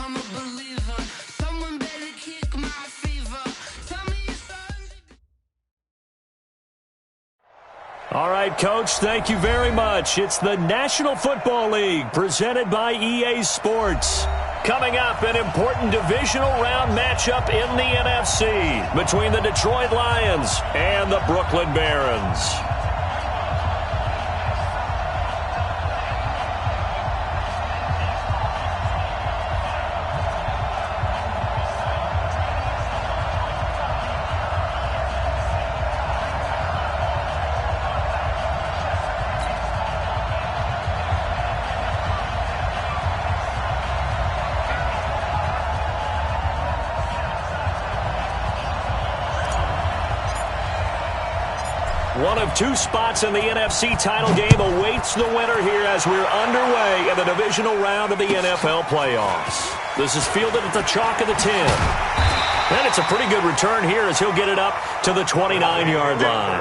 I'm a believer. Someone better kick my fever. Tell me your son's All right, Coach, thank you very much. It's the National Football League presented by EA Sports. Coming up, an important divisional round matchup in the NFC between the Detroit Lions and the Brooklyn Barons. One of two spots in the NFC title game awaits the winner here as we're underway in the divisional round of the NFL playoffs. This is fielded at the chalk of the 10. And it's a pretty good return here as he'll get it up to the 29-yard line.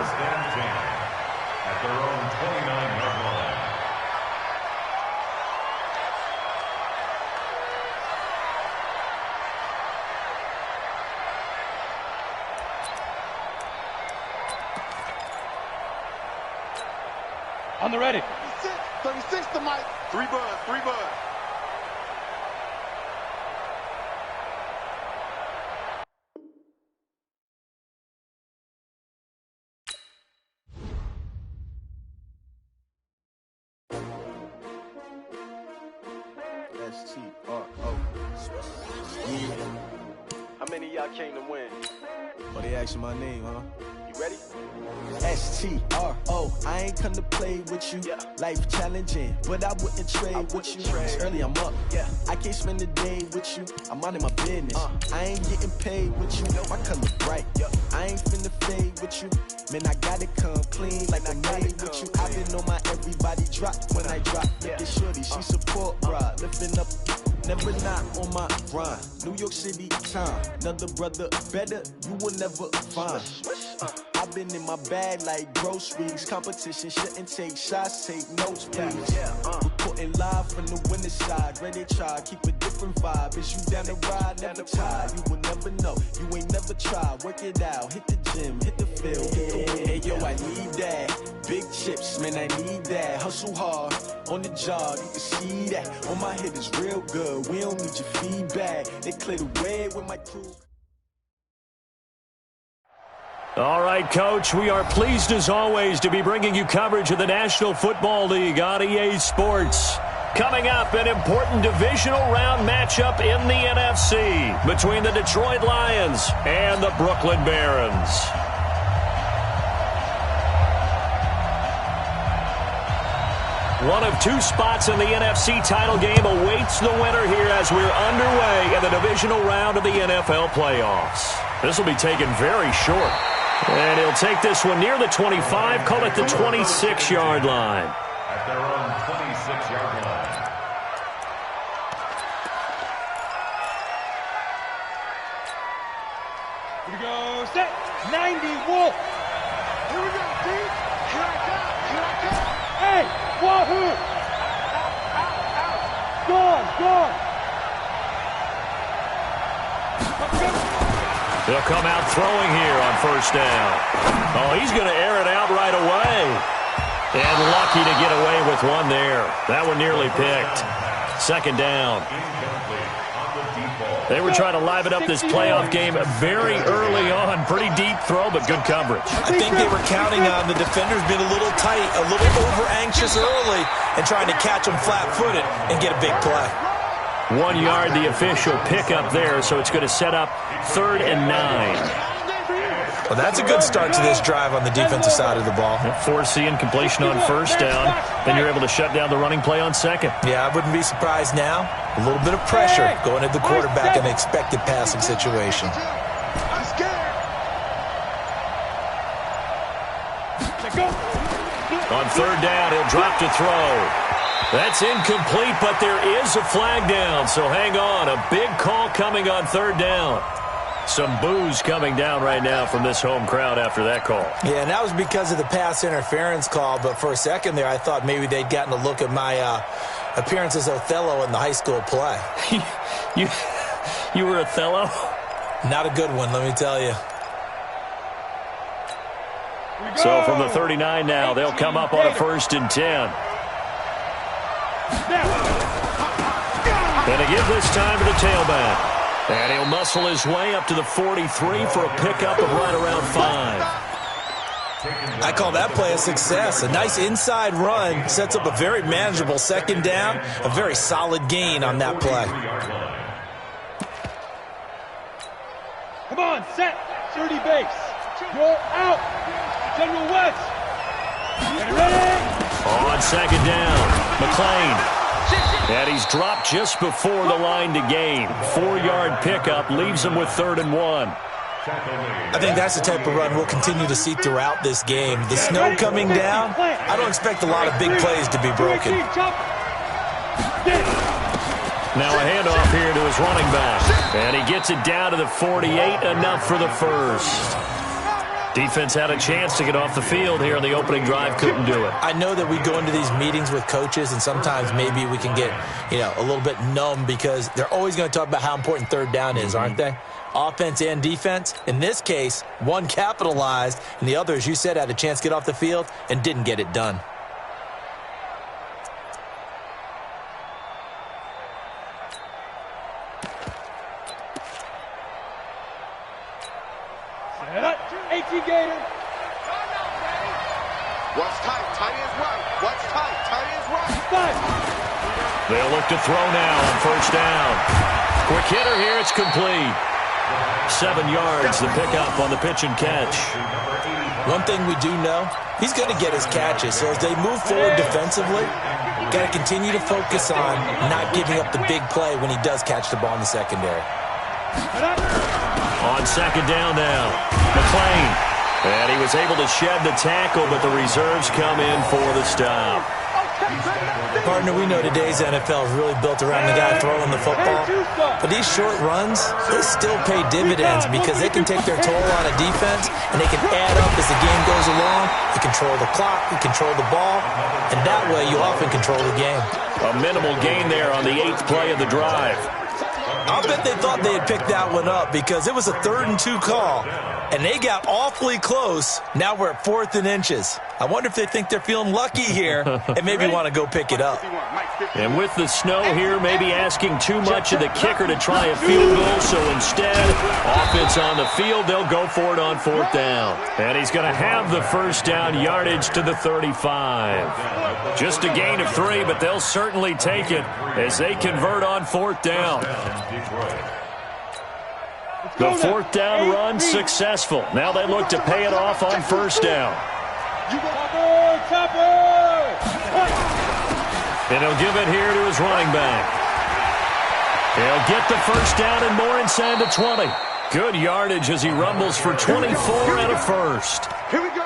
At their own 29-yard line. On the ready. 36 to Mike. 3 bud, 3 bud. S-T-R-O. How many of y'all came to win? Oh, they asking my name, huh? You ready? S-T-R-O. I ain't come to play with you. Yeah. Life challenging, but I wouldn't trade with you. It's early, I'm up. Yeah. I can't spend the day with you. I'm out of my business. I ain't getting paid with you. My color bright. I ain't finna fade with you. Man, I gotta come clean like I made with you. I've been on my everybody drop when I drop. Look at shorty, she support rod. Lifting up, never not on my grind. New York City time. Another brother better, you will never find. I've been in my bag like groceries. Competition shouldn't take shots, take notes, please. Reporting live from the winning side. Ready to try, keep a different vibe. Is you down the ride, never tired. You will never know, you ain't never tried. Work it out, hit the gym, hit the field. Hey yo, I need that. Big chips, man, I need that. Hustle hard, on the job, you can see that. On my head is real good, we don't need your feedback. They clear the way with my crew. All right, Coach, we are pleased as always to be bringing you coverage of the National Football League on EA Sports. Coming up, an important divisional round matchup in the NFC between the Detroit Lions and the Brooklyn Barons. One of two spots in the NFC title game awaits the winner here as we're underway in the divisional round of the NFL playoffs. This will be taken very short. And he'll take this one near the 25, call it the 26-yard line. At their own 26-yard line. Here we go. Set. 90 Wolf. Here we go, D. Here I come. Here I come. Hey, Wahoo. Gone. He'll come out throwing here on first down. Oh, he's going to air it out right away. And lucky to get away with one there. That one nearly picked. Second down. They were trying to liven up this playoff game very early on. Pretty deep throw, but good coverage. I think they were counting on the defenders being a little tight, a little over-anxious early, and trying to catch them flat-footed and get a big play. 1 yard, the official pickup there, so it's going to set up 3rd and 9. Well, that's a good start to this drive on the defensive side of the ball. Forcing completion on first down. Then you're able to shut down the running play on second. Yeah, I wouldn't be surprised now. A little bit of pressure going at the quarterback in an expected passing situation. I'm scared. On 3rd down, he'll drop to throw. That's incomplete, but there is a flag down, so hang on. A big call coming on 3rd down. Some boos coming down right now from this home crowd after that call. Yeah, and that was because of the pass interference call, but for a second there I thought maybe they'd gotten a look at my appearance as Othello in the high school play. You were Othello? Not a good one, let me tell you. So from the 39 now, they'll come up on a 1st and 10. And to give this time to the tailback. And he'll muscle his way up to the 43 for a pickup of right around 5. I call that play a success. A nice inside run sets up a very manageable 2nd down. A very solid gain on that play. Come on, set. 30 base. You're out. General West. Get ready. On 2nd down, McLean. And he's dropped just before the line to gain. 4-yard pickup leaves him with 3rd and 1. I think that's the type of run we'll continue to see throughout this game. The snow coming down, I don't expect a lot of big plays to be broken. Now a handoff here to his running back. And he gets it down to the 48, enough for the first. Defense had a chance to get off the field here on the opening drive, couldn't do it. I know that we go into these meetings with coaches, and sometimes maybe we can get, a little bit numb because they're always going to talk about how important 3rd down is, aren't they? Offense and defense. In this case, one capitalized, and the other, as you said, had a chance to get off the field and didn't get it done. Gator. What's tight? Tight is right. What's tight? Tight is right. They'll look to throw now on 1st down. Quick hitter here. It's complete. 7 yards, the pickup on the pitch and catch. One thing we do know, he's going to get his catches. So as they move forward defensively, got to continue to focus on not giving up the big play when he does catch the ball in the secondary. On 2nd down now, McLean. And he was able to shed the tackle, but the reserves come in for the stop. Partner, we know today's NFL is really built around the guy throwing the football. But these short runs, they still pay dividends because they can take their toll on a defense, and they can add up as the game goes along. You control the clock, you control the ball, and that way you often control the game. A minimal gain there on the 8th play of the drive. I'll bet they thought they had picked that one up because it was a 3rd and 2 call, and they got awfully close. Now we're at 4th and inches. I wonder if they think they're feeling lucky here and maybe want to go pick it up. And with the snow here, maybe asking too much of the kicker to try a field goal, so instead, offense on the field, they'll go for it on 4th down. And he's going to have the 1st down yardage to the 35. Just a gain of 3, but they'll certainly take it as they convert on 4th down. The 4th down run successful. Now they look to pay it off on 1st down. And he'll give it here to his running back. He'll get the 1st down and more inside the 20. Good yardage as he rumbles for 24 and a first.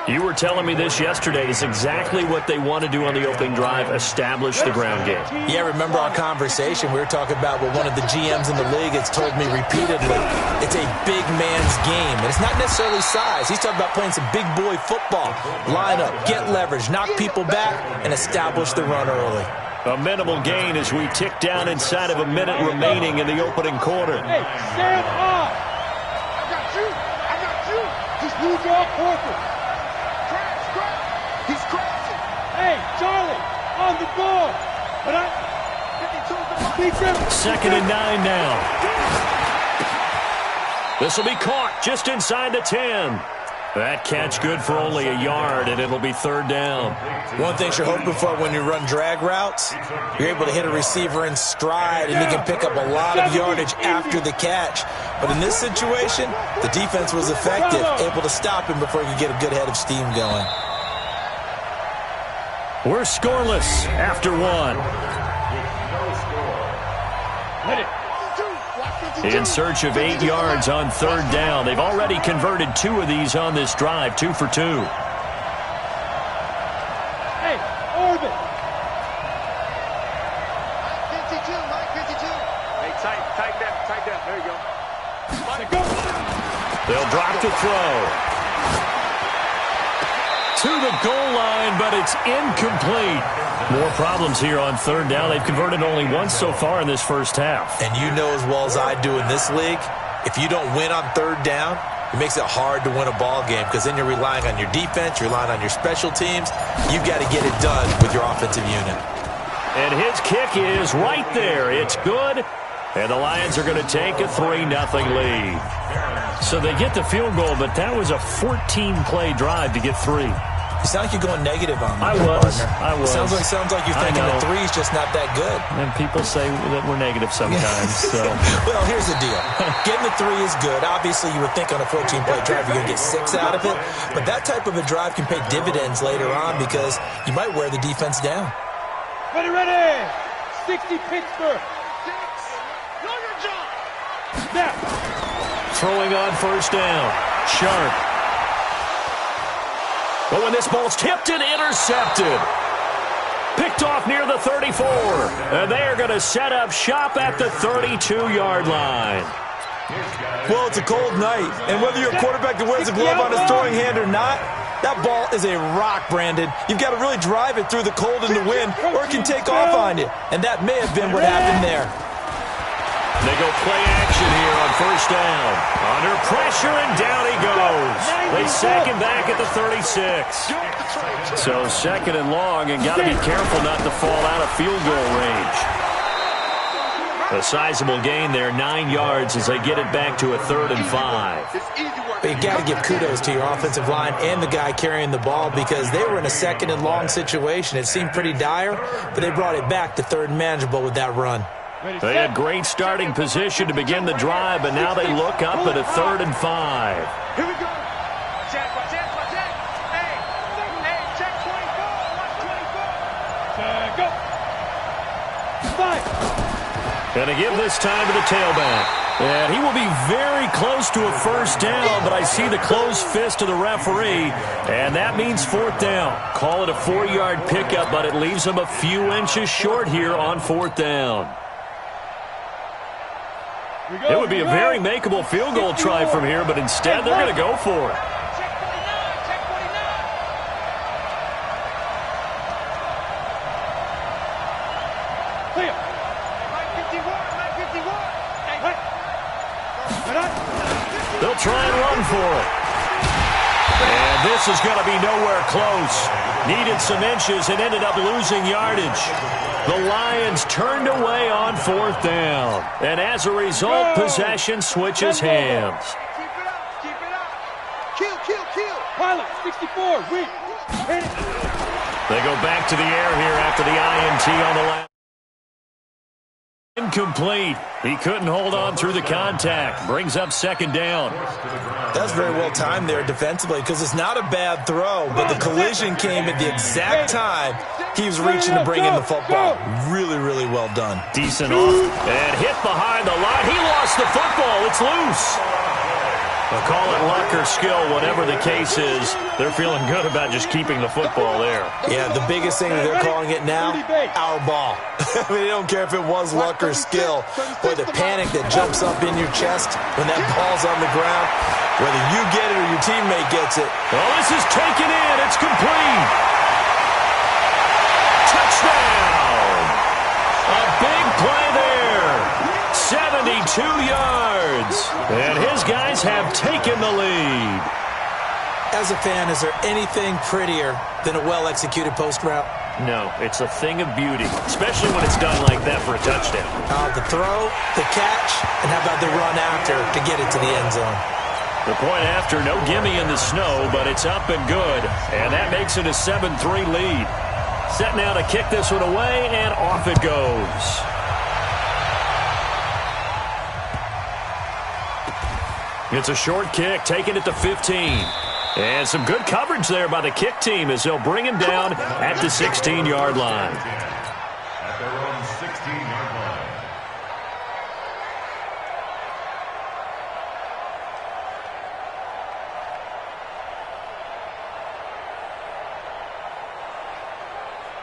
You were telling me this yesterday is exactly what they want to do on the opening drive, establish the ground game. Yeah, remember our conversation? We were talking about what one of the GMs in the league has told me repeatedly. It's a big man's game, and it's not necessarily size. He's talking about playing some big boy football. Line up, get leverage, knock people back, and establish the run early. A minimal gain as we tick down inside of a minute remaining in the opening quarter. Hey, stand up! I got you. I got you. Just move your corker. He's crashing. Hey, Charlie, on the board. But 2nd and 9 now. This will be caught just inside the 10. That catch good for only a yard, and it'll be 3rd down. One thing you're hoping for when you run drag routes, you're able to hit a receiver in stride, and he can pick up a lot of yardage after the catch. But in this situation, the defense was effective, able to stop him before he could get a good head of steam going. We're scoreless after 1. In search of 8 yards on 3rd down. They've already converted 2 of these on this drive, 2 for 2. Hey, Orbit. 52, Mike 52. Hey, tight that. There you go. They'll drop to throw. to the goal line, but it's incomplete. More problems here on third down. They've converted only once so far in this first half. And you know as well as I do in this league, if you don't win on third down, it makes it hard to win a ball game because then you're relying on your defense, you're relying on your special teams. You've got to get it done with your offensive unit. And his kick is right there. It's good. And the Lions are going to take a 3-0 lead. So they get the field goal, but that was a 14-play drive to get 3. You sound like you're going negative on me. I was. Sounds like you're thinking the 3's just not that good. And people say that we're negative sometimes. So. Well, here's the deal. Getting the 3 is good. Obviously, you would think on a 14-play drive you're going to get 6 out of it. But that type of a drive can pay dividends later on because you might wear the defense down. Ready. 60 Pittsburgh. Snap. Throwing on first down. Sharp. But when this ball's tipped and intercepted. Picked off near the 34. And they are going to set up shop at the 32-yard line. Well, it's a cold night. And whether you're a quarterback that wears a glove on his throwing hand or not, that ball is a rock, Brandon. You've got to really drive it through the cold and the wind, or it can take off on you. And that may have been what happened there. They go play action here on first down. Under pressure, and down he goes. They sack him back at the 36. So second and long, and got to be careful not to fall out of field goal range. A sizable gain there, 9 yards as they get it back to a 3rd and 5. But you got to give kudos to your offensive line and the guy carrying the ball because they were in a second and long situation. It seemed pretty dire, but they brought it back to 3rd and manageable with that run. They had great starting position to begin the drive, but now they look up at a 3rd and 5. Here we go. Check. Hey, check 24. Watch 24. Go. 5. Going to give this time to the tailback. And he will be very close to a first down, but I see the closed fist of the referee, and that means 4th down. Call it a 4-yard pickup, but it leaves him a few inches short here on 4th down. It would be a very makeable field goal try from here, but instead they're going to go for it. They'll try and run for it. And this is going to be nowhere close. Needed some inches and ended up losing yardage. The Lions turned away on 4th down. And as a result, possession switches hands. Keep it up. Kill. Pilot, 64, win. They go back to the air here after the INT on the last. Incomplete. He couldn't hold on through the contact. Brings up 2nd down. That's very well timed there defensively because it's not a bad throw, but the collision came at the exact time he was reaching to bring in the football. Really, really well done. Decent off and hit behind the line. He lost the football. It's loose. They'll call it luck or skill, whatever the case is. They're feeling good about just keeping the football there. Yeah, the biggest thing that they're calling it now, our ball. I mean, they don't care if it was luck or skill. Boy, the panic that jumps up in your chest when that ball's on the ground, whether you get it or your teammate gets it. Oh, this is taken in. It's complete. Touchdown. A big play there. 72 yards. And his guys have taken the lead. As a fan, is there anything prettier than a well-executed post route? No, it's a thing of beauty, especially when it's done like that for a touchdown. The throw, the catch, and how about the run after to get it to the end zone? The point after, no gimme in the snow, but it's up and good. And that makes it a 7-3 lead. Set now to kick this one away, and off it goes. It's a short kick, taking it to 15. And some good coverage there by the kick team as they'll bring him down at the 16-yard line. At their own 16-yard line.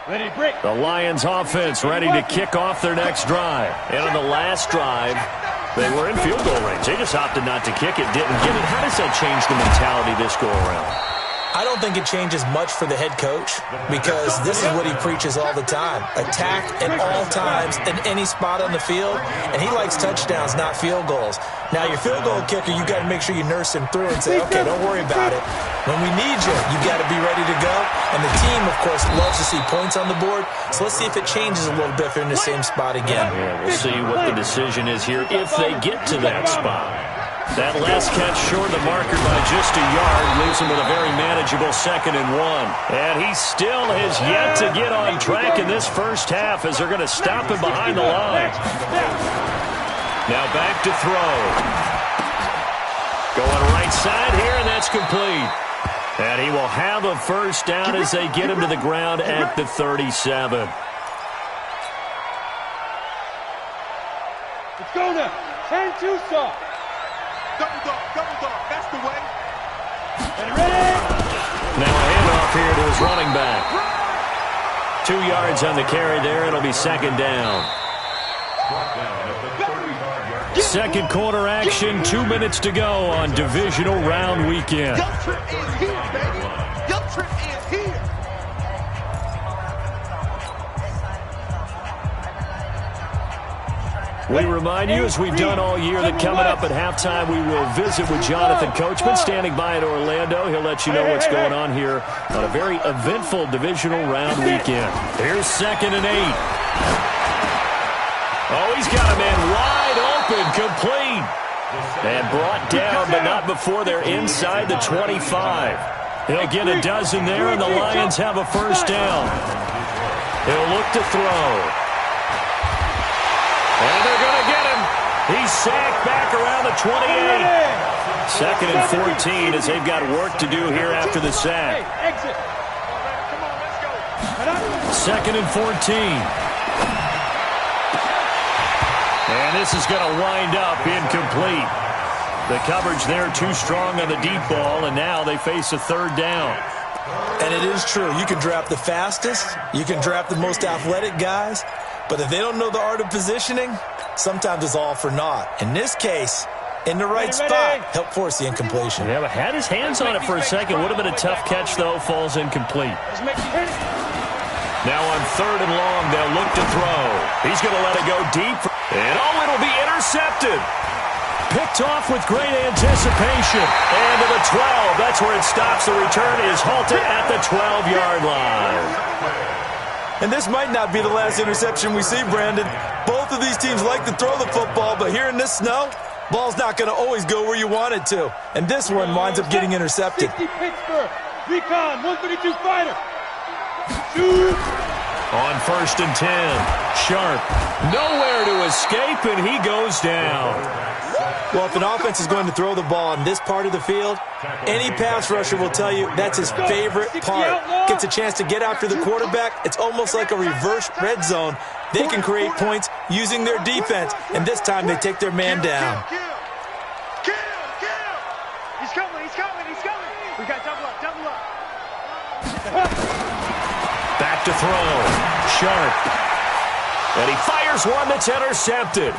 Ready, break. The Lions offense ready to kick off their next drive. And on the last drive, they were in field goal range. They just opted not to kick it, didn't get it. How does that change the mentality this go around? I don't think it changes much for the head coach because this is what he preaches all the time. Attack at all times in any spot on the field, and he likes touchdowns, not field goals. Now, your field goal kicker, you got to make sure you nurse him through and say, okay, don't worry about it. When we need you, you got to be ready to go. And the team, of course, loves to see points on the board, so let's see if it changes a little bit if they're in the same spot again. Yeah, we'll see what the decision is here if they get to that spot. That last catch short of the marker by just a yard leaves him with a very manageable 2nd and 1. And he still has yet to get on track in this first half as they're going to stop him behind the line. Now back to throw. Going right side here, and that's complete. And he will have a first down as they get him to the ground at the 37. Let's go now. 10-2 stop. Double dog, that's the way. Ready? Now a handoff here to his running back. 2 yards on the carry there. It'll be 2nd down. Second quarter action, 2 minutes to go on divisional round weekend. Your trip is here, baby. Your trip is here. We remind you, as we've done all year, that coming up at halftime, we will visit with Jonathan Coachman standing by in Orlando. He'll let you know what's going on here on a very eventful divisional round weekend. Here's 2nd and 8. Oh, he's got a man wide open, complete. And brought down, but not before they're inside the 25. He'll get a dozen there, and the Lions have a first down. He'll look to throw. And they're going to get him. He's sacked back around the 28. 2nd and 14 as they've got work to do here after the sack. 2nd and 14. And this is going to wind up incomplete. The coverage there too strong on the deep ball, and now they face a 3rd down. And it is true. You can draft the fastest. You can draft the most athletic guys. But if they don't know the art of positioning, sometimes it's all for naught. In this case, in the right spot, help force the incompletion. Yeah, but had his hands on it for a second. Would have been a tough catch, though. Falls incomplete. Now on 3rd and long, they'll look to throw. He's going to let it go deep. And, oh, it'll be intercepted. Picked off with great anticipation. And to the 12. That's where it stops. The return is halted at the 12-yard line. And this might not be the last interception we see, Brandon. Both of these teams like to throw the football, but here in this snow, ball's not going to always go where you want it to. And this one winds up getting intercepted. 60 Pittsburgh. Recon, 132 fighter. Shoot. On 1st and 10, Sharp. Nowhere to escape, and he goes down. Well, if an offense is going to throw the ball in this part of the field, any pass rusher will tell you that's his favorite part. Gets a chance to get after the quarterback. It's almost like a reverse red zone. They can create points using their defense, and this time they take their man down. Kill. He's coming. We got double up. Back to throw. Sharp. And he fires one that's intercepted.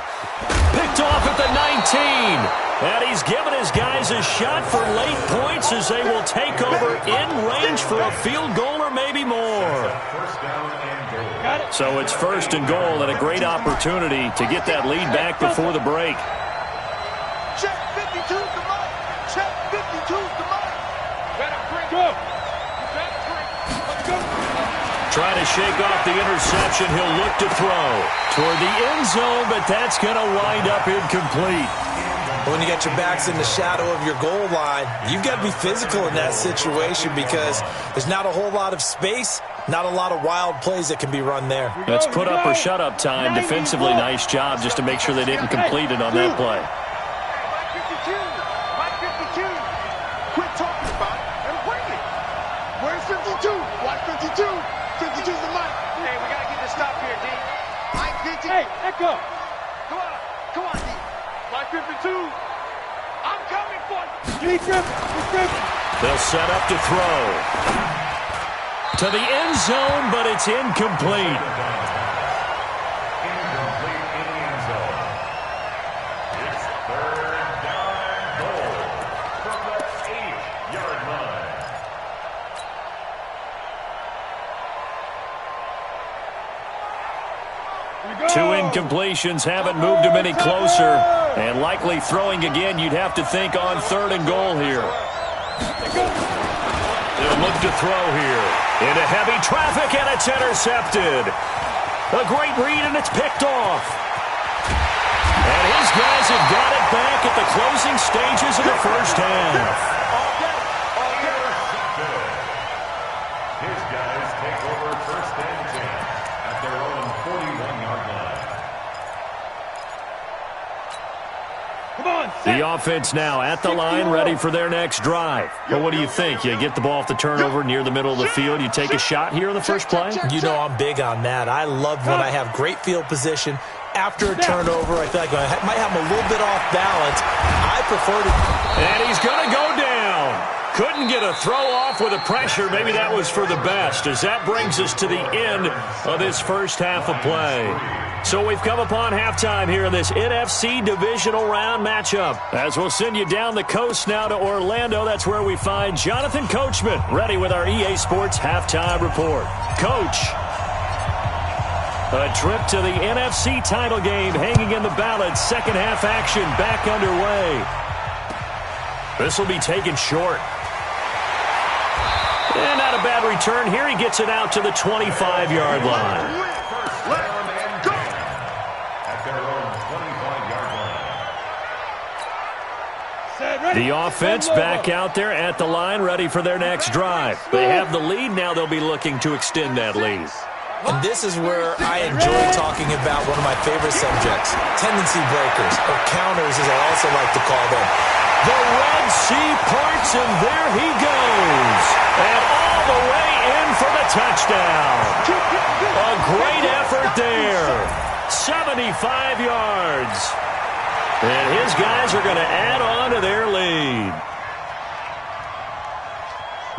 Picked off at the 19. And he's given his guys a shot for late points as they will take over in range for a field goal or maybe more. So it's 1st and goal and a great opportunity to get that lead back before the break. Check 52's the mic. Check 52's the mic. Better bring. Go. Let's go. Trying to shake off the interception. He'll look to throw toward the end zone, but that's going to wind up incomplete. When you got your backs in the shadow of your goal line, you've got to be physical in that situation because there's not a whole lot of space, not a lot of wild plays that can be run there. That's put up or shut up time. Defensively, nice job just to make sure they didn't complete it on that play. Mike 52. Quit talking about it and bring it. Where's 52? Watch 52. 52's the mic. Hey, we got to get this stop here, D. Mike 50. Hey, Echo. Come on, D. Mike 52. I'm coming for you. They'll set up to throw. To the end zone, but it's incomplete. Incomplete in the end zone. It's 3rd down and goal from the 8-yard line. incompletions haven't moved him any closer. And likely throwing again, you'd have to think on 3rd and goal here. They'll look to throw here. Into heavy traffic, and it's intercepted. A great read, and it's picked off. And his guys have got it back at the closing stages of the first half. His guys take over 1st and 10 at their own 41-yard line. Come on, The offense now at the line, ready for their next drive. Well, what do you think? You get the ball off the turnover near the middle of the field, you take a shot here on the first play? You know I'm big on that. I love when I have great field position. After a turnover, I feel like I might have him a little bit off balance. I prefer to... And he's going to go down. Couldn't get a throw off with the pressure. Maybe that was for the best, as that brings us to the end of this first half of play. So we've come upon halftime here in this NFC divisional round matchup. As we'll send you down the coast now to Orlando, that's where we find Jonathan Coachman, ready with our EA Sports halftime report. Coach, a trip to the NFC title game hanging in the balance. Second half action back underway. This will be taken short. And not a bad return here. He gets it out to the 25-yard line. The offense back out there at the line, ready for their next drive. They have the lead. Now they'll be looking to extend that lead. And this is where I enjoy talking about one of my favorite subjects, tendency breakers, or counters as I also like to call them. The Red Sea parts, and there he goes. And all the way in for the touchdown. A great effort there. 75 yards. And his guys are going to add on to their lead.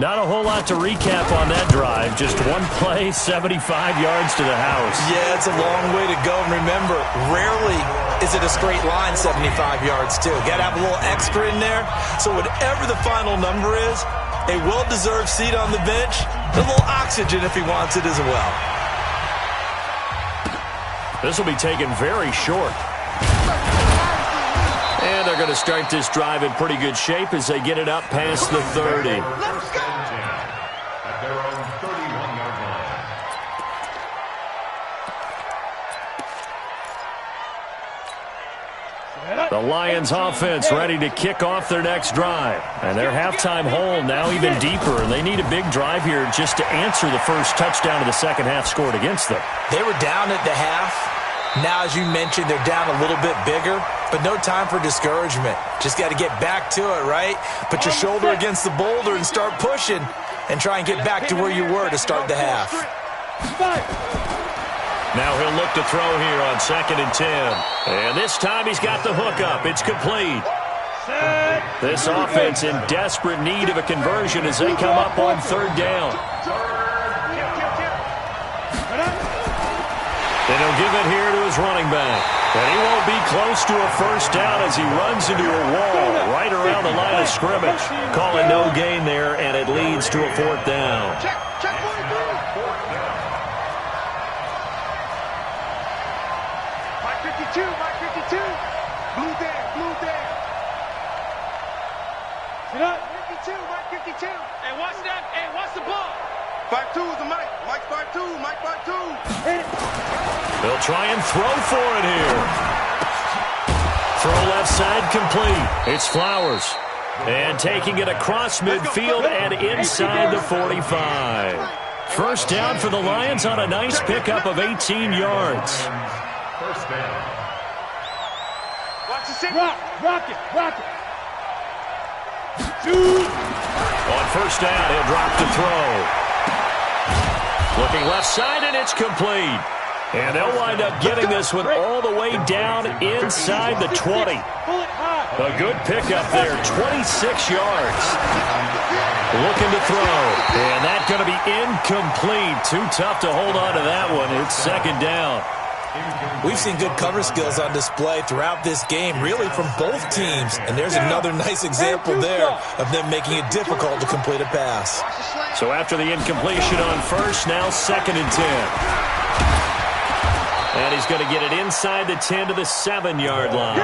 Not a whole lot to recap on that drive. Just one play, 75 yards to the house. Yeah, it's a long way to go. And remember, rarely is it a straight line 75 yards, too. Got to have a little extra in there. So whatever the final number is, a well-deserved seat on the bench, a little oxygen if he wants it as well. This will be taken very short. And they're going to start this drive in pretty good shape as they get it up past the 30. At their own 31-yard line. The Lions offense ready to kick off their next drive. And their halftime hole now even deeper. And they need a big drive here just to answer the first touchdown of the second half scored against them. They were down at the half. Now, as you mentioned, they're down a little bit bigger, but no time for discouragement. Just got to get back to it, right? Put your shoulder against the boulder and start pushing and try and get back to where you were to start the half. Now he'll look to throw here on 2nd and 10. And this time he's got the hook up. It's complete. This offense in desperate need of a conversion as they come up on 3rd down. And he'll give it here to his running back. And he won't be close to a first down as he runs into a wall right around the line of scrimmage. Calling no gain there, and it leads to a 4th down. Check 52, Mike 52. Blue there. 52, Mike 52. Hey, watch that. Hey, watch the ball. 5-2 is the Mike. Mike 5-2. Mike 5-2. They'll try and throw for it here. Throw left side complete. It's Flowers. And taking it across midfield and inside the 45. First down for the Lions on a nice pickup of 18 yards. First down. Watch the signal. Rock it. On first down, he'll drop to throw. Looking left side, and it's complete. And they'll wind up getting this one all the way down inside the 20. A good pickup there, 26 yards. Looking to throw. And that's going to be incomplete. Too tough to hold on to that one. It's 2nd down. We've seen good cover skills on display throughout this game, really from both teams. And there's another nice example there of them making it difficult to complete a pass. So after the incompletion on first, now 2nd and 10. And he's going to get it inside the 10 to the 7-yard line.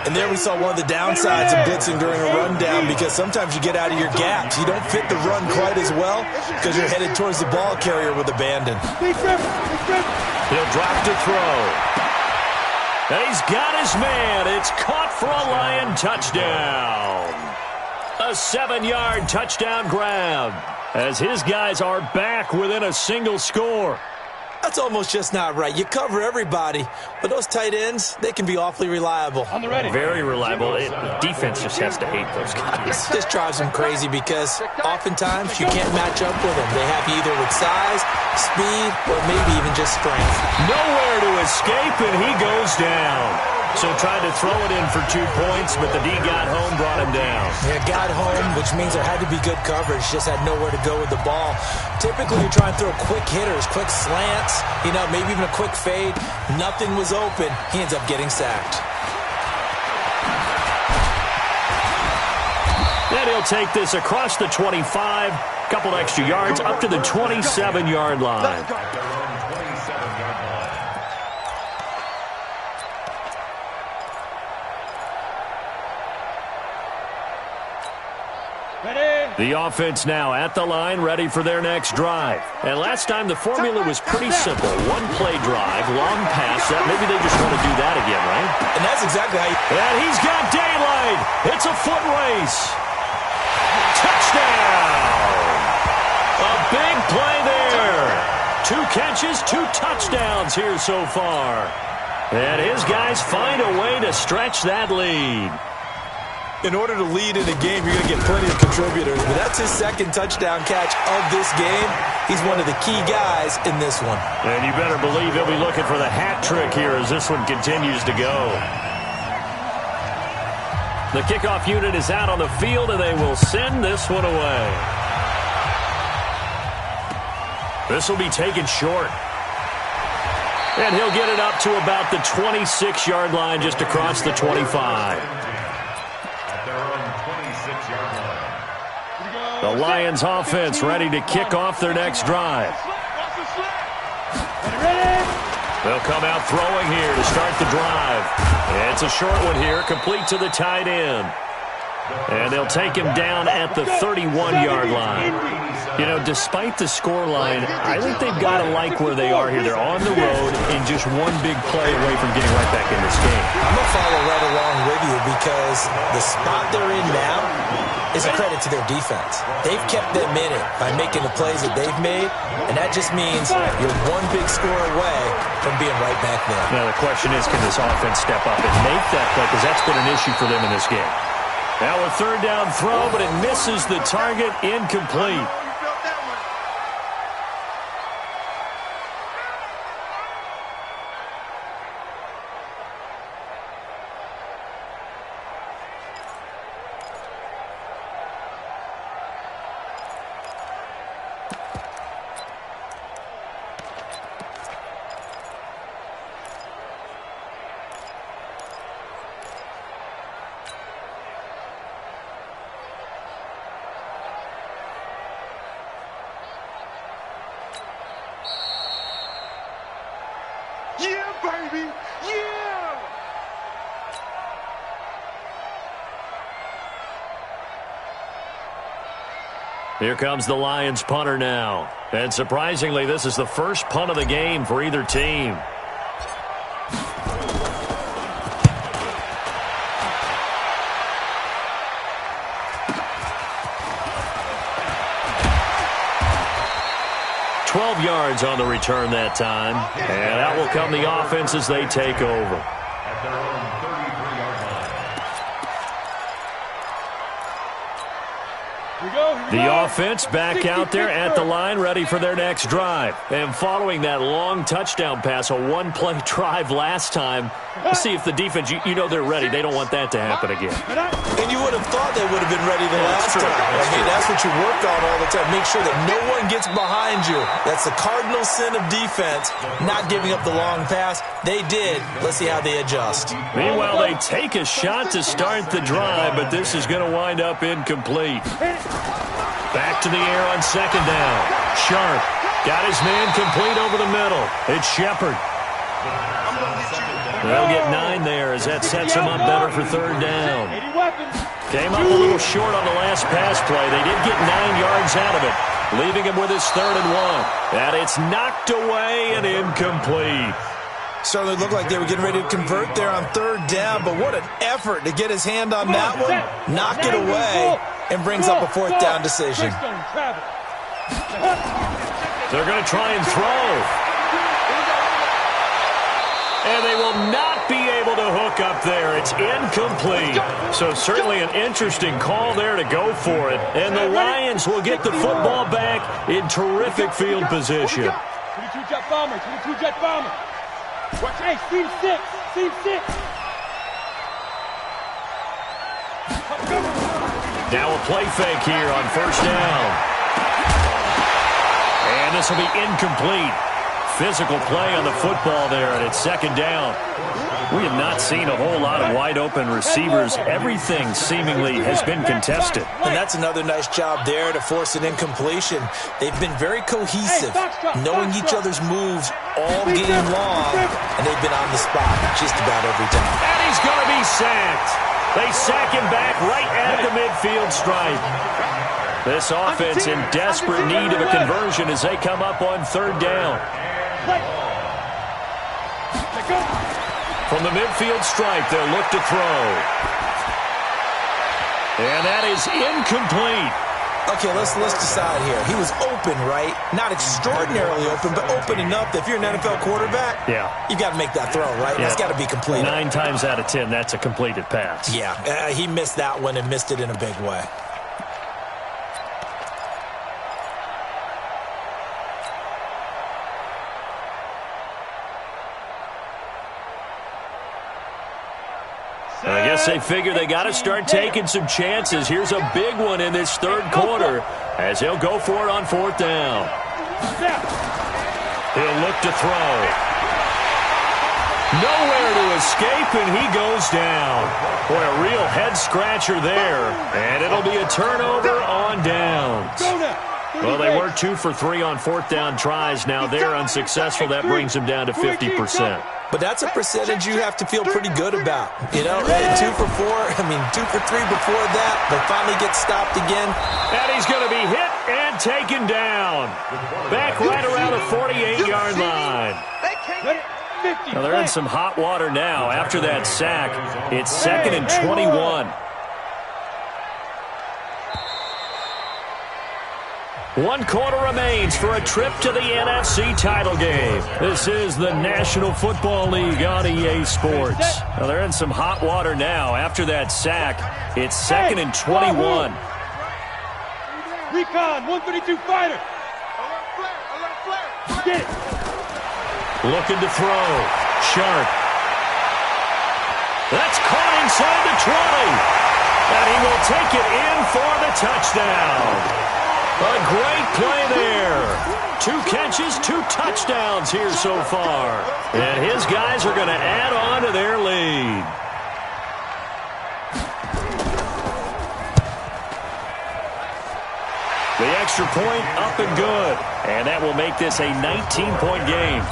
And there we saw one of the downsides of blitzing during a rundown, because sometimes you get out of your gaps. You don't fit the run quite as well because you're headed towards the ball carrier with abandon. He'll drop to throw. And he's got his man. It's caught for a Lion touchdown. A 7-yard touchdown grab as his guys are back within a single score. That's almost just not right. You cover everybody, but those tight ends, they can be awfully reliable. On the ready. Very reliable. Defense just has to hate those guys. This drives them crazy because oftentimes you can't match up with them. They have you either with size, speed, or maybe even just strength. Nowhere to escape, and he goes down. So tried to throw it in for 2 points, but the D got home, brought him down. Yeah, got home, which means there had to be good coverage. Just had nowhere to go with the ball. Typically, you try and throw quick hitters, quick slants, maybe even a quick fade. Nothing was open. He ends up getting sacked. Then he'll take this across the 25, couple extra yards, up to the 27-yard line. The offense now at the line, ready for their next drive. And last time the formula was pretty simple. One-play drive, long pass. Maybe they just want to do that again, right? And that's exactly how you... And he's got daylight. It's a foot race. Touchdown! A big play there. 2 catches, 2 touchdowns here so far. And his guys find a way to stretch that lead. In order to lead in a game, you're going to get plenty of contributors, but that's his second touchdown catch of this game. He's one of the key guys in this one. And you better believe he'll be looking for the hat trick here as this one continues to go. The kickoff unit is out on the field, and they will send this one away. This will be taken short. And he'll get it up to about the 26-yard line, just across the 25. The Lions offense ready to kick off their next drive. They'll come out throwing here to start the drive. It's a short one here, complete to the tight end. And they'll take him down at the 31-yard line. Despite the scoreline, I think they've got to like where they are here. They're on the road and just one big play away from getting right back in this game. I'm going to follow right along with you because the spot they're in now is a credit to their defense. They've kept them in it by making the plays that they've made, and that just means you're one big score away from being right back there. Now the question is, can this offense step up and make that play? Because that's been an issue for them in this game. Now a third down throw, but it misses the target, incomplete. Yeah, baby! Yeah! Here comes the Lions punter now. And surprisingly, this is the first punt of the game for either team. Yards on the return that time. And out will come the offense as they take over. At their own 33-yard line. The offense back out there at the line, ready for their next drive. And following that long touchdown pass, a one-play drive last time, let's see if the defense, they're ready. They don't want that to happen again. And you would have thought they would have been ready the last time. That's what you work on all the time. Make sure that no one gets behind you. That's the cardinal sin of defense, not giving up the long pass. They did. Let's see how they adjust. Meanwhile, they take a shot to start the drive, but this is going to wind up incomplete. Back to the air on second down. Sharp Got his man complete over the middle. It's Shepard. They'll get 9 there as that sets him up better for third down. Came up a little short on the last pass play. They did get 9 yards out of it, leaving him with his 3rd and 1. And it's knocked away and incomplete. Certainly looked like they were getting ready to convert there on 3rd down, but what an effort to get his hand on that one, knock it away, and brings up a 4th down decision. They're going to try and throw. And they will not be able to hook up there. It's incomplete. So certainly an interesting call there to go for it. And the Lions will get the football back in terrific field position. 22-jet bomber, 22-jet bomber. Hey, seam 6, seam 6. Now a play fake here on 1st down. And this will be incomplete. Physical play on the football there, and it's 2nd down. We have not seen a whole lot of wide-open receivers. Everything seemingly has been contested. And that's another nice job there to force an incompletion. They've been very cohesive, knowing each other's moves all game long, and they've been on the spot just about every time. And he's going to be sacked. They sack him back right at the midfield stripe. This offense in desperate need of a conversion as they come up on 3rd down. From the midfield stripe, they'll look to throw. And that is incomplete. Okay, let's decide here. He was open, right? Not extraordinarily open, but open enough that if you're an NFL quarterback, you got to make that throw, right? That's got to be completed. 9 times out of 10, that's a completed pass. Yeah, he missed that one and missed it in a big way. I guess they figure they got to start taking some chances. Here's a big one in this 3rd quarter as he'll go for it on 4th down. He'll look to throw. Nowhere to escape, and he goes down. Boy, a real head-scratcher there. And it'll be a turnover on downs. Well, they were 2 for 3 on 4th down tries. Now they're unsuccessful. That brings them down to 50%. But that's a percentage you have to feel pretty good about. You know, 2 for 3 before that. They finally get stopped again. And he's going to be hit and taken down. Back right around the 48-yard line. Now they're in some hot water now. After that sack, it's 2nd and 21. 1 quarter remains for a trip to the NFC title game. This is the National Football League on EA Sports. Now they're in some hot water now. After that sack, it's 2nd and 21. Recon, 132 fighter. Get it. Looking to throw. Sharp. That's caught inside the 20. And he will take it in for the touchdown. A great play there. 2 catches, 2 touchdowns here so far. And his guys are going to add on to their lead. The extra point up and good. And that will make this a 19-point game.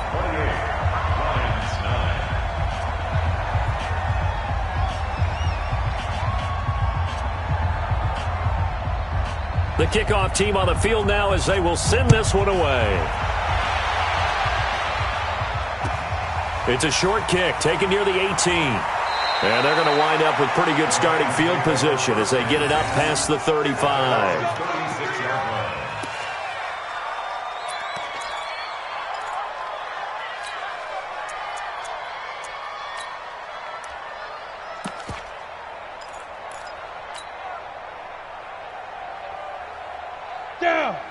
The kickoff team on the field now as they will send this one away. It's a short kick taken near the 18. And they're going to wind up with pretty good starting field position as they get it up past the 35.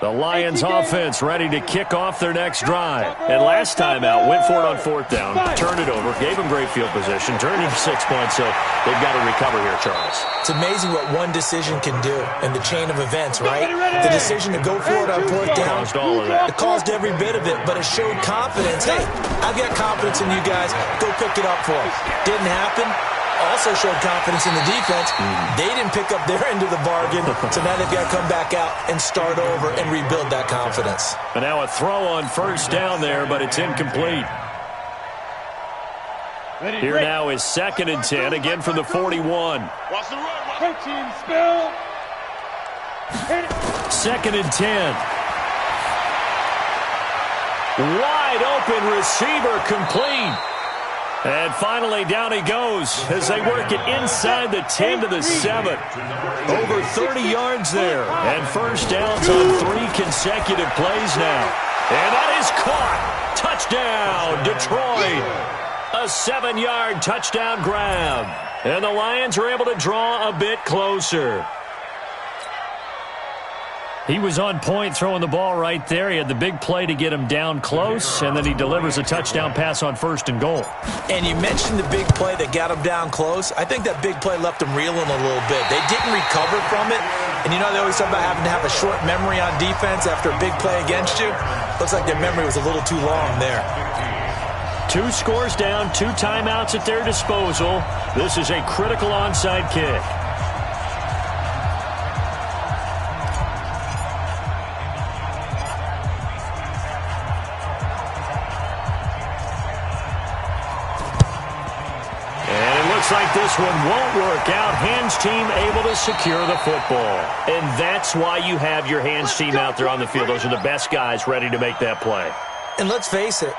The Lions offense ready to kick off their next drive. And last time out, went for it on 4th down, turned it over, gave them great field position, turned it into 6 points, so they've got to recover here, Charles. It's amazing what one decision can do in the chain of events, right? The decision to go for it on 4th down, caused all of that. It caused every bit of it, but it showed confidence. Hey, I've got confidence in you guys. Go pick it up for us. Didn't happen. also showed confidence in the defense. They didn't pick up their end of the bargain, so now they've got to come back out and start over and rebuild that confidence. And now a throw on first down there, but it's incomplete. Here now is 2nd and 10, again from the 41. Watch the run. Protein spill. 2nd and 10. Wide open receiver, complete. And finally down he goes as they work it inside the 10 to the 7. Over 30 yards there. And first downs on 3 consecutive plays now. And that is caught. Touchdown, Detroit. A 7-yard touchdown grab. And the Lions are able to draw a bit closer. He was on point throwing the ball right there. He had the big play to get him down close, and then he delivers a touchdown pass on 1st and goal. And you mentioned the big play that got him down close. I think that big play left him reeling a little bit. They didn't recover from it. And you know they always talk about having to have a short memory on defense after a big play against you. Looks like their memory was a little too long there. 2 scores down, 2 timeouts at their disposal. This is a critical onside kick. Like this one won't work out. Hands team able to secure the football. And that's why you have your hands team out there on the field. Those are the best guys ready to make that play. And let's face it,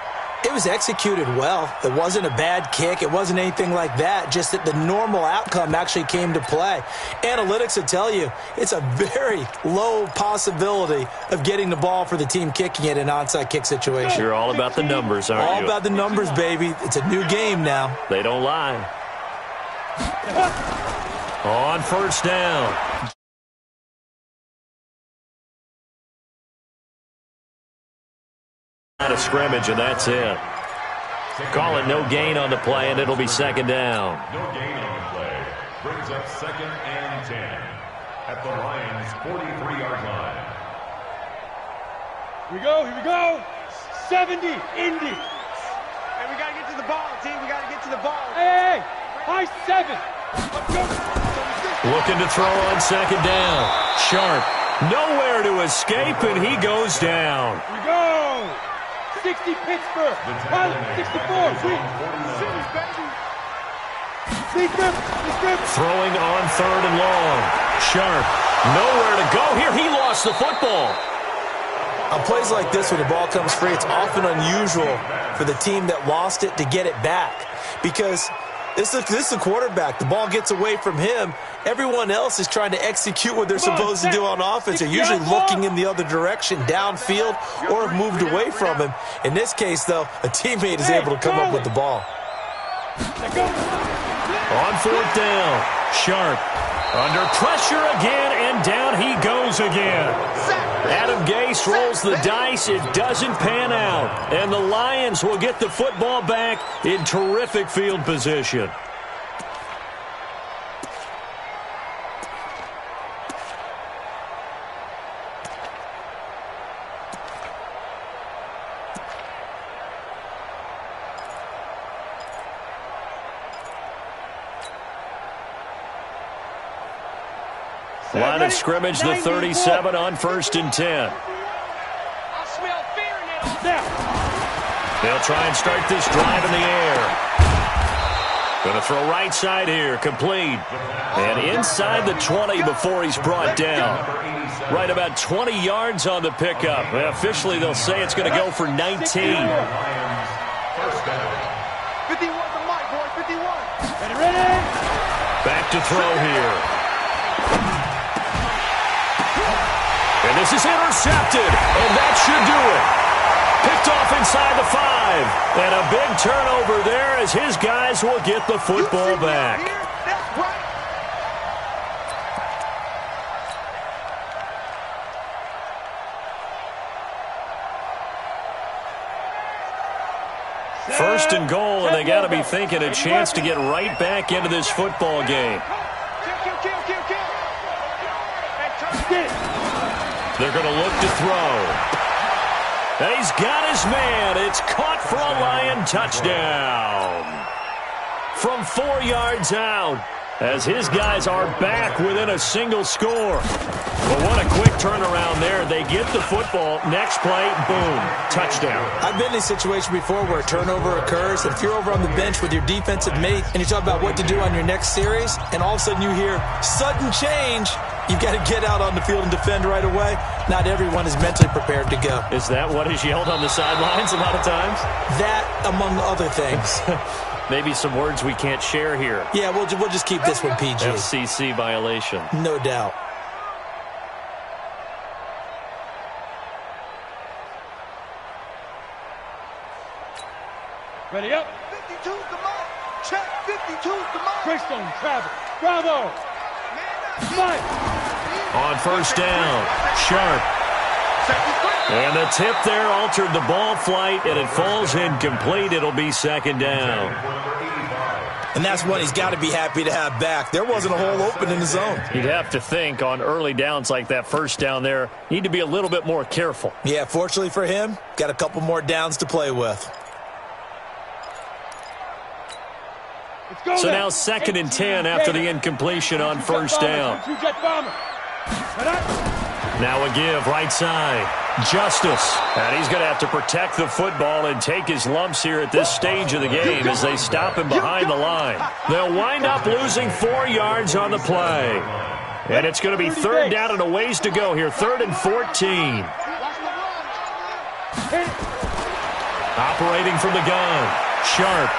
it was executed well. It wasn't a bad kick. It wasn't anything like that. Just that the normal outcome actually came to play. Analytics will tell you it's a very low possibility of getting the ball for the team kicking it in an onside kick situation. You're all about the numbers, aren't you? All about the numbers, baby. It's a new game now. They don't lie. On first down. Out of scrimmage, and that's it. Call it no gain on the play, and it'll be 2nd down. No gain on the play. Brings up 2nd and 10 at the Lions' 43-yard line. Here we go. 70, Indy. Hey, we got to get to the ball, team. We got to get to the ball. Hey. High 7. Looking to throw on 2nd down. Sharp. Nowhere to escape, and he goes down. Here we go. 60 Pittsburgh. 64. Throwing on 3rd and long. Sharp. Nowhere to go here. He lost the football. On plays like this, when the ball comes free, it's often unusual for the team that lost it to get it back. Because this is a quarterback. The ball gets away from him. Everyone else is trying to execute what they're supposed to do on offense. They're usually looking in the other direction, downfield, or have moved away from him. In this case, though, a teammate is able to come up with the ball. On 4th down, Sharp. Under pressure again, and down he goes again. Adam Gase rolls the dice. It doesn't pan out. And the Lions will get the football back in terrific field position. Line of scrimmage, the 37 on 1st and 10. They'll try and start this drive in the air. Going to throw right side here, complete. And inside the 20 before he's brought down. Right about 20 yards on the pickup. And officially, they'll say it's going to go for 19. 51 the mic, boy, 51. Ready? Back to throw here. And this is intercepted, and that should do it. Picked off inside the 5. And a big turnover there as his guys will get the football back. First and goal, and they got to be thinking a chance to get right back into this football game. They're going to look to throw. And he's got his man. It's caught for a Lion touchdown. from 4 yards out, as his guys are back within a single score. But what a quick turnaround there. They get the football. Next play, boom, touchdown. I've been in a situation before where a turnover occurs, and if you're over on the bench with your defensive mate and you talk about what to do on your next series, and all of a sudden you hear sudden change, you've got to get out on the field and defend right away. Not everyone is mentally prepared to go. Is that what is yelled on the sidelines a lot of times? That, among other things. Maybe some words we can't share here. Yeah, we'll just keep this one PG. FCC violation. No doubt. Ready up. 52's the mark. Check. 52's the mark. Greystone, travel. Bravo. Mike. On first down, Sharp. And the tip there altered the ball flight, and it falls incomplete. It'll be second down. And that's one he's got to be happy to have back. There wasn't a hole open in the zone. You'd have to think on early downs like that first down there, need to be a little bit more careful. Yeah, fortunately for him, got a couple more downs to play with. So now 2nd and 10 after the incompletion on first down. Now a give, right side. Justice. And he's going to have to protect the football and take his lumps here at this stage of the game as they stop him behind the line. They'll wind up losing 4 yards on the play. And it's going to be 3rd down and a ways to go here. 3rd and 14. Operating from the gun. Sharp.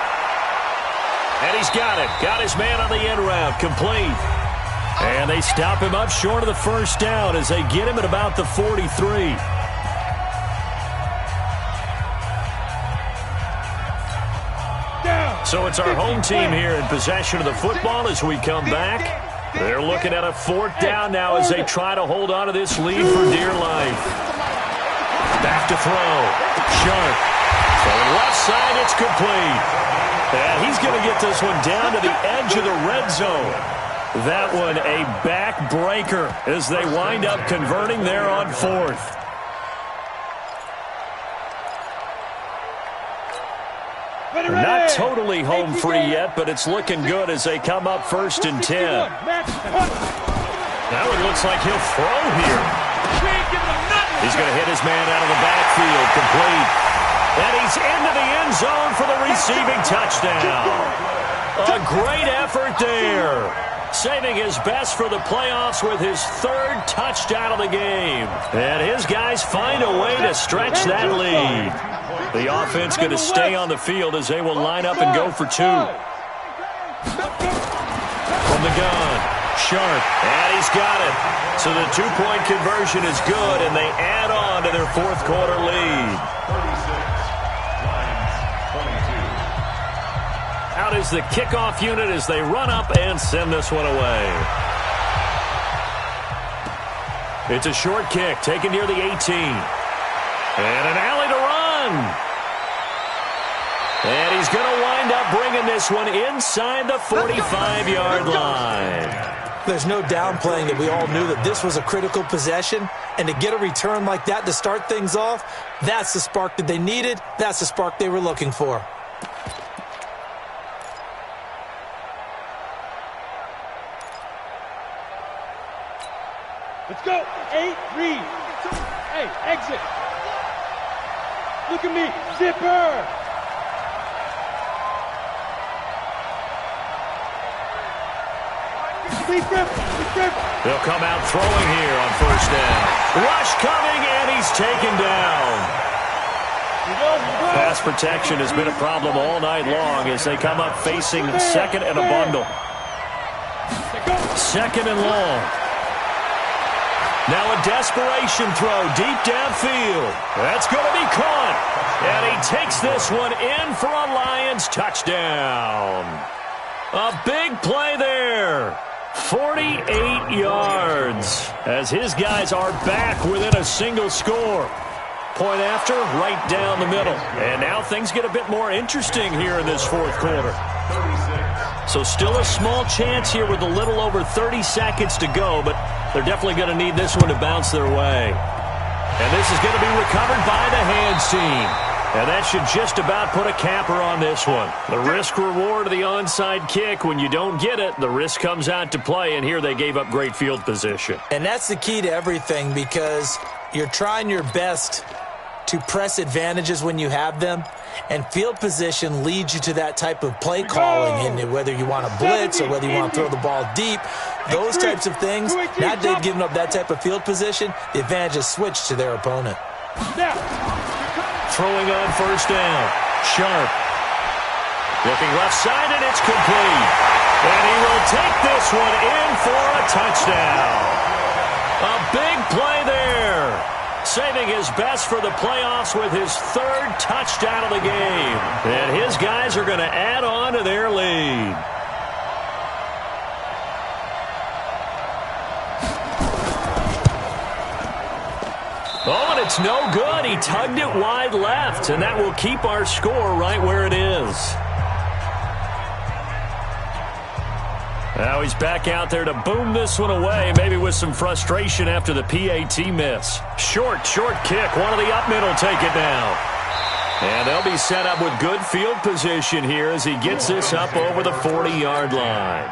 And he's got it. Got his man on the end route. Complete. And they stop him up short of the first down as they get him at about the 43. So it's our home team here in possession of the football as we come back. They're looking at a 4th down now as they try to hold on to this lead for dear life. Back to throw. Sharp. So left side, it's complete. And he's going to get this one down to the edge of the red zone. That one a backbreaker as they wind up converting there on 4th. Not totally home free yet, but it's looking good as they come up 1st and 10. Now it looks like he'll throw here. He's going to hit his man out of the backfield, complete. And he's into the end zone for the receiving touchdown. A great effort there. Saving his best for the playoffs with his 3rd touchdown of the game. And his guys find a way to stretch that lead. The offense going to stay on the field as they will line up and go for 2. From the gun, Sharp, and he's got it. So the 2-point conversion is good, and they add on to their 4th quarter lead. Out is the kickoff unit as they run up and send this one away. It's a short kick taken near the 18. And an alley to run. And he's going to wind up bringing this one inside the 45-yard line. There's no downplaying that we all knew that this was a critical possession. And to get a return like that to start things off, that's the spark that they needed. That's the spark they were looking for. Let's go. 8, read. Hey, exit. Look at me. Zipper. They'll come out throwing here on first down. Rush coming, and he's taken down. Pass protection has been a problem all night long as they come up facing 2nd and a bundle. 2nd and long. Now a desperation throw deep downfield. That's going to be caught. And he takes this one in for a Lions touchdown. A big play there. 48 yards as his guys are back within a single score. Point after, right down the middle. And now things get a bit more interesting here in this 4th quarter. So still a small chance here with a little over 30 seconds to go, but they're definitely going to need this one to bounce their way. And this is going to be recovered by the hands team. And that should just about put a capper on this one. The risk-reward of the onside kick, when you don't get it, the risk comes out to play, and here they gave up great field position. And that's the key to everything, because you're trying your best to press advantages when you have them, and field position leads you to that type of play calling, and whether you want to blitz or whether you want to throw the ball deep, those types of things. Now they've given up that type of field position, the advantage is switched to their opponent. Throwing on first down. Sharp. Looking left side, and it's complete. And he will take this one in for a touchdown. A big play there. Saving his best for the playoffs with his third touchdown of the game. And his guys are going to add on to their lead. Oh, and it's no good. He tugged it wide left, and that will keep our score right where it is. Now he's back out there to boom this one away, maybe with some frustration after the PAT miss. Short kick. One of the up mid will take it down. And they'll be set up with good field position here as he gets this up over the 40-yard line.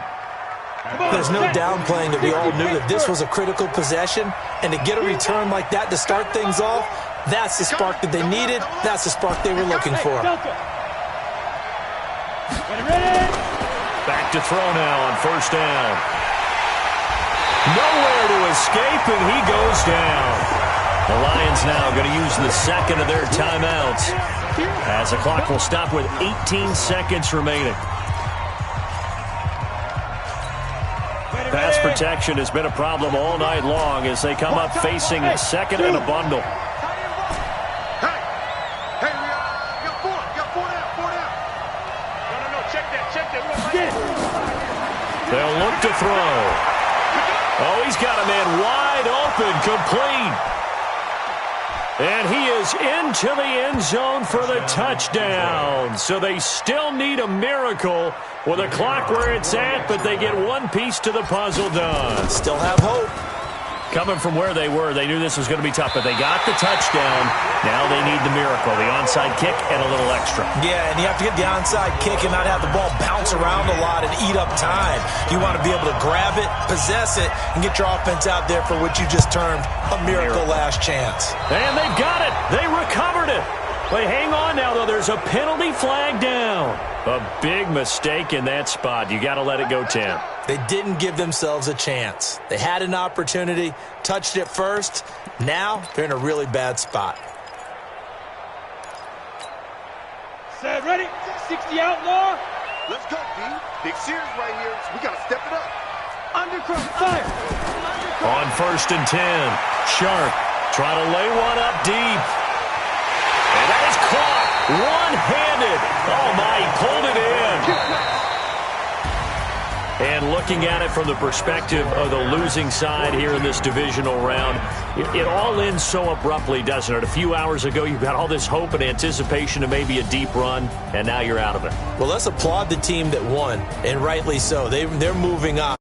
There's no downplaying that we all knew that this was a critical possession, and to get a return like that to start things off, that's the spark that they needed. That's the spark they were looking for. Back to throw now on first down. Nowhere to escape, and he goes down. The Lions now going to use the second of their timeouts as the clock will stop with 18 seconds remaining. Pass protection has been a problem all night long as they come up facing second and a bundle. Hey, we got four down. No, check that. They'll look to throw. Oh, he's got a man wide open, complete. And he is into the end zone for the touchdown. So they still need a miracle with a clock where it's at, but they get one piece to the puzzle done. Still have hope. Coming from where they were, they knew this was going to be tough, but they got the touchdown. Now they need the miracle, the onside kick and a little extra. Yeah, and you have to get the onside kick and not have the ball bounce around a lot and eat up time. You want to be able to grab it, possess it, and get your offense out there for what you just termed a miracle last chance. And they've got it. They recovered it. But hang on now, though. There's a penalty flag down. A big mistake in that spot. You got to let it go, Tim. They didn't give themselves a chance. They had an opportunity, touched it first. Now they're in a really bad spot. Set, ready? 60 out more. Let's go, D. Big series right here. So we got to step it up. Undercross, fire. On first and 10. Sharp trying to lay one up deep. And that is caught one-handed. Oh, my, he pulled it in. And looking at it from the perspective of the losing side here in this divisional round, it all ends so abruptly, doesn't it? A few hours ago, you've got all this hope and anticipation of maybe a deep run, and now you're out of it. Well, let's applaud the team that won, and rightly so. They're moving on.